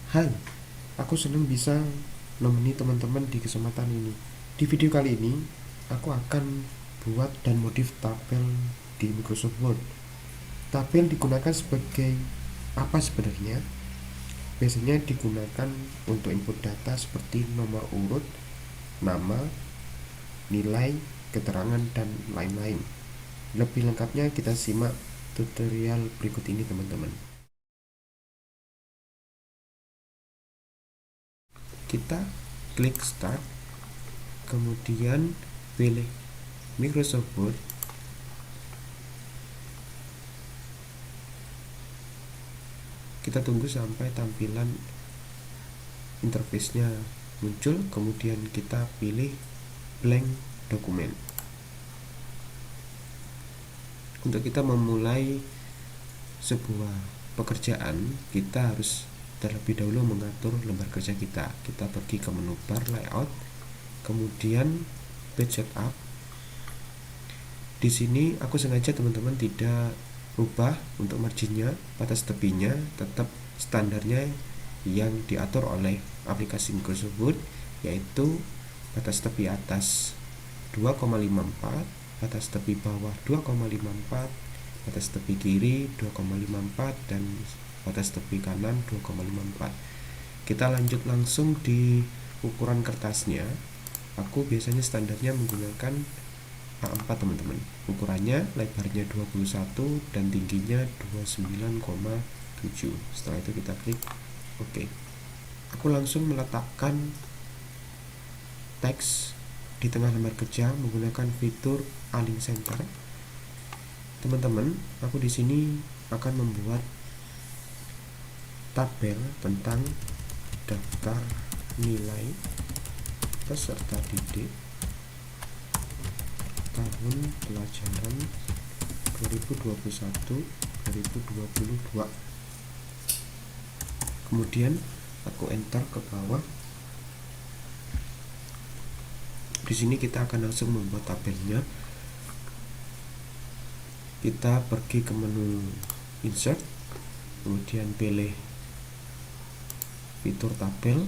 Hai, aku senang bisa nemeni teman-teman di kesempatan ini. Di video kali ini, aku akan buat dan modif tabel di Microsoft Word. Tabel digunakan sebagai apa sebenarnya? Biasanya digunakan untuk input data seperti nomor urut, nama, nilai, keterangan, dan lain-lain. Lebih lengkapnya kita simak tutorial berikut ini teman-teman. Kita klik start, kemudian pilih Microsoft Word. Kita tunggu sampai tampilan interface-nya muncul, kemudian kita pilih blank dokumen. Untuk kita memulai sebuah pekerjaan, kita harus terlebih dahulu mengatur lembar kerja kita. Kita pergi ke menu bar layout, kemudian page setup. Di sini aku sengaja teman-teman tidak rubah untuk marginnya, batas tepinya tetap standarnya yang diatur oleh aplikasi Microsoft Word, yaitu batas tepi atas 2,54, batas tepi bawah 2,54, batas tepi kiri 2,54, dan batas tepi kanan 2,54. Kita lanjut langsung di ukuran kertasnya. Aku biasanya standarnya menggunakan A4 teman-teman. Ukurannya lebarnya 21 dan tingginya 29,7. Setelah itu kita klik OK. Aku langsung meletakkan teks di tengah lembar kerja menggunakan fitur Align Center. Teman-teman, aku di sini akan membuat tabel tentang daftar nilai peserta didik tahun pelajaran 2021-2022. Kemudian aku enter ke bawah. Di sini kita akan langsung membuat tabelnya. Kita pergi ke menu insert, kemudian pilih fitur tabel,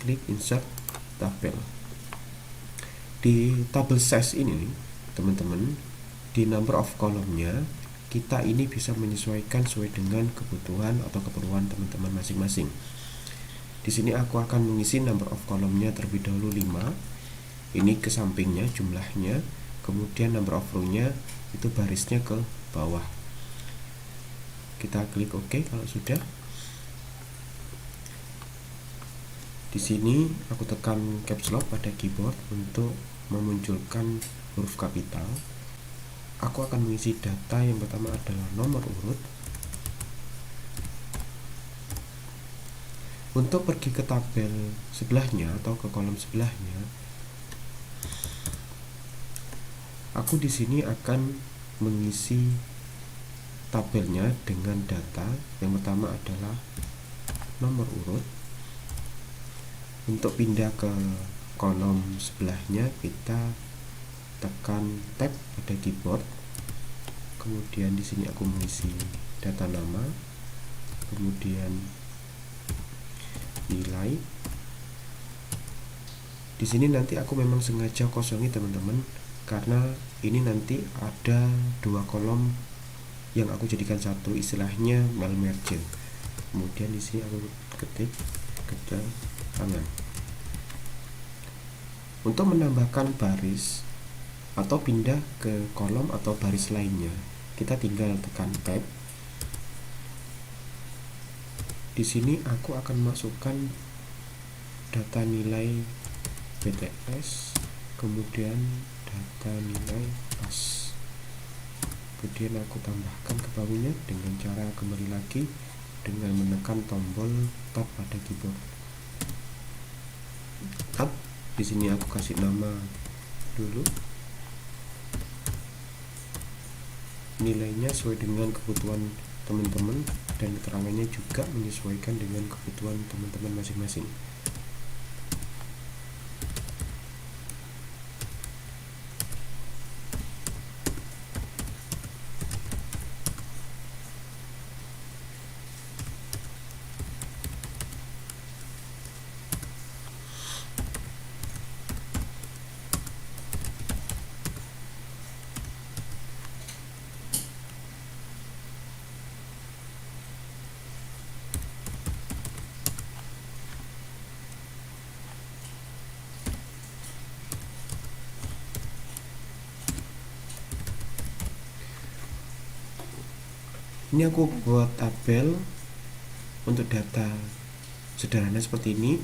klik insert tabel. Di tabel size ini teman-teman, di number of column-nya kita ini bisa menyesuaikan sesuai dengan kebutuhan atau keperluan teman-teman masing-masing. Di sini aku akan mengisi number of column-nya terlebih dahulu 5. Ini ke sampingnya jumlahnya, kemudian number of row-nya itu barisnya ke bawah. Kita klik OK kalau sudah. Di sini aku tekan caps lock pada keyboard untuk memunculkan huruf kapital. Aku akan mengisi data yang pertama adalah nomor urut. Untuk pergi ke tabel sebelahnya atau ke kolom sebelahnya, aku di sini akan mengisi tabelnya dengan data yang pertama adalah nomor urut. Untuk pindah ke kolom sebelahnya, kita tekan tab pada keyboard. Kemudian di sini aku mengisi data nama, kemudian nilai. Di sini nanti aku memang sengaja kosongi teman-teman, karena ini nanti ada 2 kolom yang aku jadikan satu, istilahnya merge. Kemudian di sini aku ketik keterangan. Untuk menambahkan baris atau pindah ke kolom atau baris lainnya, kita tinggal tekan tab. Di sini aku akan masukkan data nilai BTS, kemudian data nilai PAS. Kemudian aku tambahkan ke bawahnya dengan cara kembali lagi dengan menekan tombol tab pada keyboard. Tab. Di sini aku kasih nama dulu. Nilainya sesuai dengan kebutuhan teman-teman dan keterangannya juga menyesuaikan dengan kebutuhan teman-teman masing-masing. Ini aku buat tabel untuk data sederhana seperti ini.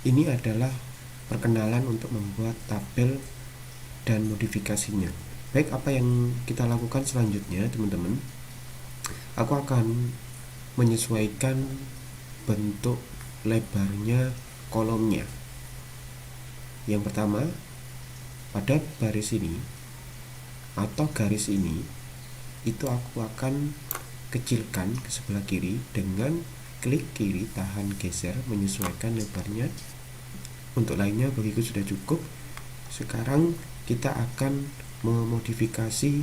Ini adalah perkenalan untuk membuat tabel dan modifikasinya. Baik, apa yang kita lakukan selanjutnya, teman-teman? Aku akan menyesuaikan bentuk lebarnya kolomnya. Yang pertama, pada baris ini atau garis ini, itu aku akan kecilkan ke sebelah kiri dengan klik kiri, tahan, geser, menyesuaikan lebarnya. Untuk lainnya bagiku sudah cukup. Sekarang kita akan memodifikasi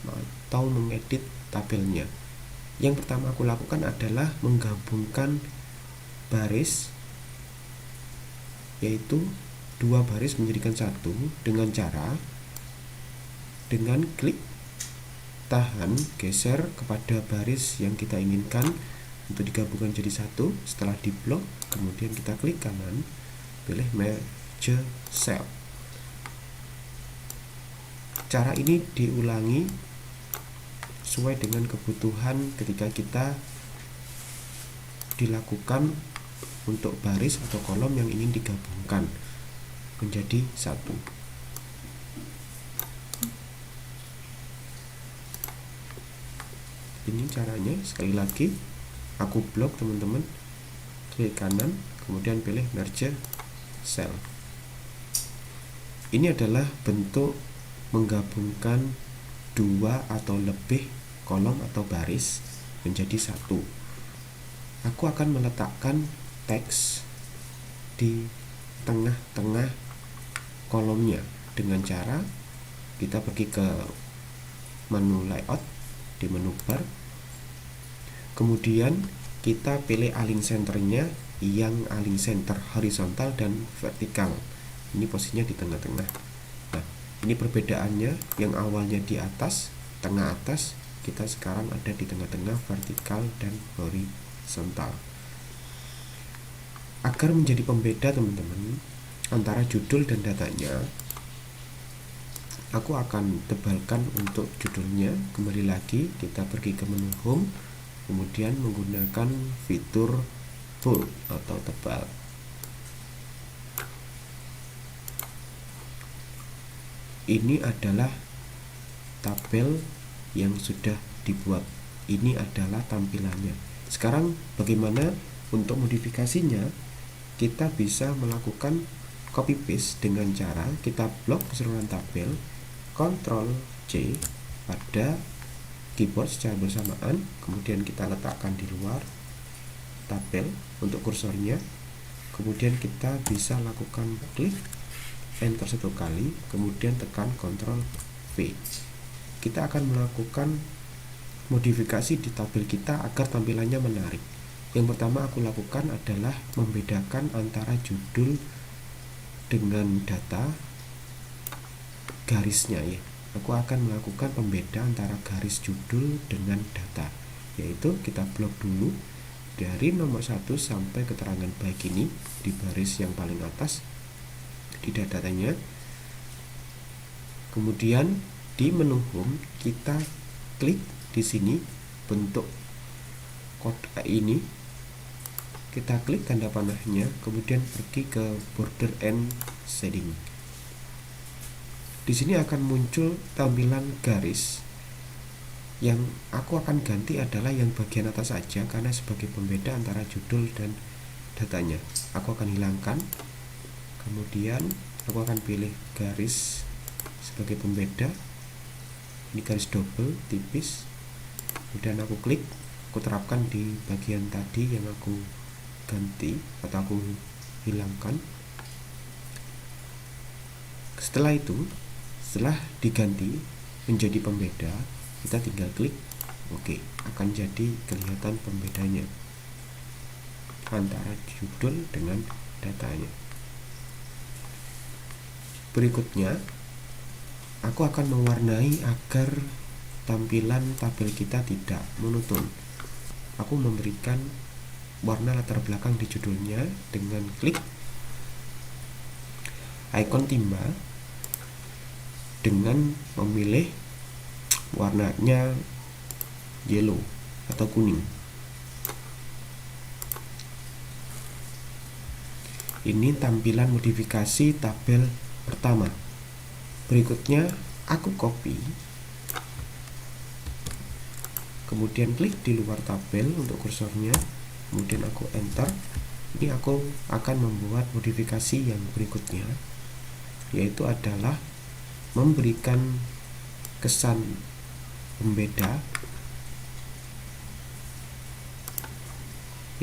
atau mengedit tabelnya. Yang pertama aku lakukan adalah menggabungkan baris, yaitu dua baris menjadikan satu dengan cara dengan klik tahan, geser kepada baris yang kita inginkan untuk digabungkan jadi satu. Setelah diblok, kemudian kita klik kanan, pilih merge cell. Cara ini diulangi sesuai dengan kebutuhan ketika kita dilakukan untuk baris atau kolom yang ingin digabungkan menjadi satu. Ini caranya. Sekali lagi aku blok, teman-teman, klik kanan, kemudian pilih merge cell. Ini adalah bentuk menggabungkan dua atau lebih kolom atau baris menjadi satu. Aku akan meletakkan teks di tengah-tengah kolomnya dengan cara kita pergi ke menu layout di menu bar, kemudian kita pilih align centernya yang align center horizontal dan vertikal. Ini posisinya di tengah-tengah. Nah, ini perbedaannya. Yang awalnya di atas, tengah atas, kita sekarang ada di tengah-tengah, vertikal dan horizontal. Agar menjadi pembeda, teman-teman, antara judul dan datanya, aku akan tebalkan untuk judulnya. Kembali lagi kita pergi ke menu home, kemudian menggunakan fitur bold atau tebal. Ini adalah tabel yang sudah dibuat. Ini adalah tampilannya. Sekarang bagaimana untuk modifikasinya? Kita bisa melakukan copy paste dengan cara kita blok keseluruhan tabel, Ctrl C pada keyboard secara bersamaan, kemudian kita letakkan di luar tabel untuk kursornya. Kemudian kita bisa lakukan klik enter satu kali, kemudian tekan Ctrl V. Kita akan melakukan modifikasi di tabel kita agar tampilannya menarik. Yang pertama aku lakukan adalah membedakan antara judul dengan data garisnya, ya. Aku akan melakukan pembeda antara garis judul dengan data, yaitu kita blok dulu dari nomor 1 sampai keterangan baik ini di baris yang paling atas di datanya. Kemudian di menu home kita klik di sini bentuk kode ini, kita klik tanda panahnya, kemudian pergi ke border and shading. Di sini akan muncul tampilan garis. Yang aku akan ganti adalah yang bagian atas saja, karena sebagai pembeda antara judul dan datanya. Aku akan hilangkan, kemudian aku akan pilih garis sebagai pembeda. Ini garis double tipis, kemudian aku klik, aku terapkan di bagian tadi yang aku ganti atau aku hilangkan. Setelah itu, setelah diganti menjadi pembeda, kita tinggal klik OK. Akan jadi kelihatan pembedanya antara judul dengan datanya. Berikutnya aku akan mewarnai agar tampilan tabel kita tidak monoton. Aku memberikan warna latar belakang di judulnya dengan klik ikon timba dengan memilih warnanya yellow atau kuning. Ini tampilan modifikasi tabel pertama. Berikutnya aku copy, kemudian klik di luar tabel untuk kursornya, kemudian aku enter. Ini aku akan membuat modifikasi yang berikutnya, yaitu adalah memberikan kesan pembeda.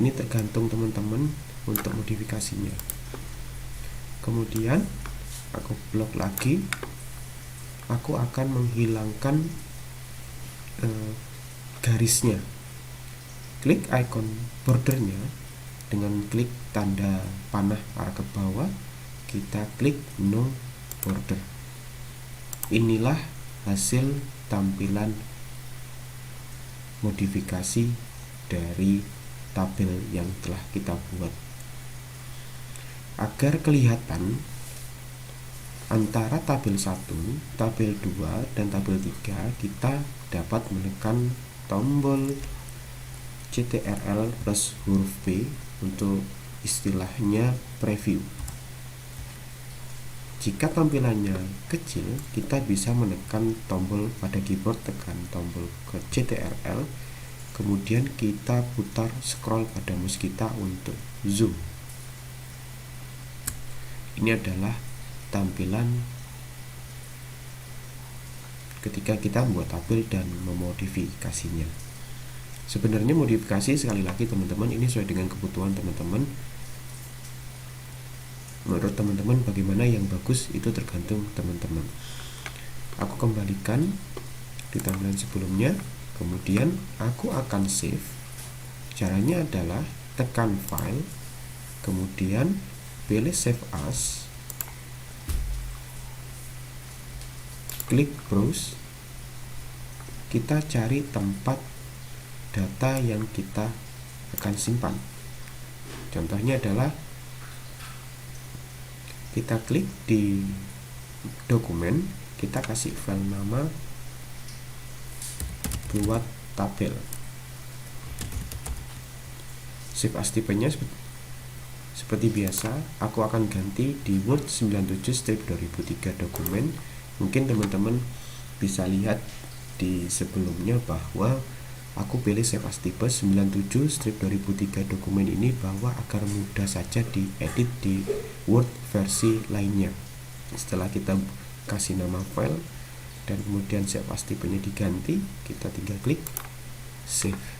Ini tergantung teman-teman untuk modifikasinya. Kemudian aku blok lagi, aku akan menghilangkan garisnya. Klik icon bordernya dengan klik tanda panah arah ke bawah, kita klik no border. Inilah hasil tampilan modifikasi dari tabel yang telah kita buat. Agar kelihatan antara tabel 1, tabel 2, dan tabel 3, kita dapat menekan tombol CTRL plus huruf B untuk istilahnya preview. Jika tampilannya kecil, kita bisa menekan tombol pada keyboard, tekan tombol ke CTRL, kemudian kita putar scroll pada mouse kita untuk zoom. Ini adalah tampilan ketika kita membuat tabel dan memodifikasinya. Sebenarnya modifikasi, sekali lagi teman-teman, ini sesuai dengan kebutuhan teman-teman. Menurut teman-teman bagaimana yang bagus itu tergantung teman-teman. Aku kembalikan di tampilan sebelumnya, kemudian aku akan save. Caranya adalah tekan file, kemudian pilih save as, klik browse, kita cari tempat data yang kita akan simpan. Contohnya adalah kita klik di dokumen, kita kasih file nama buat tabel. Save as tipenya seperti biasa, aku akan ganti di Word 97/2003 dokumen. Mungkin teman-teman bisa lihat di sebelumnya bahwa aku pilih save as tipe 97/2003 dokumen ini bahwa agar mudah saja diedit di Word versi lainnya. Setelah kita kasih nama file dan kemudian save as tipenya diganti, kita tinggal klik save.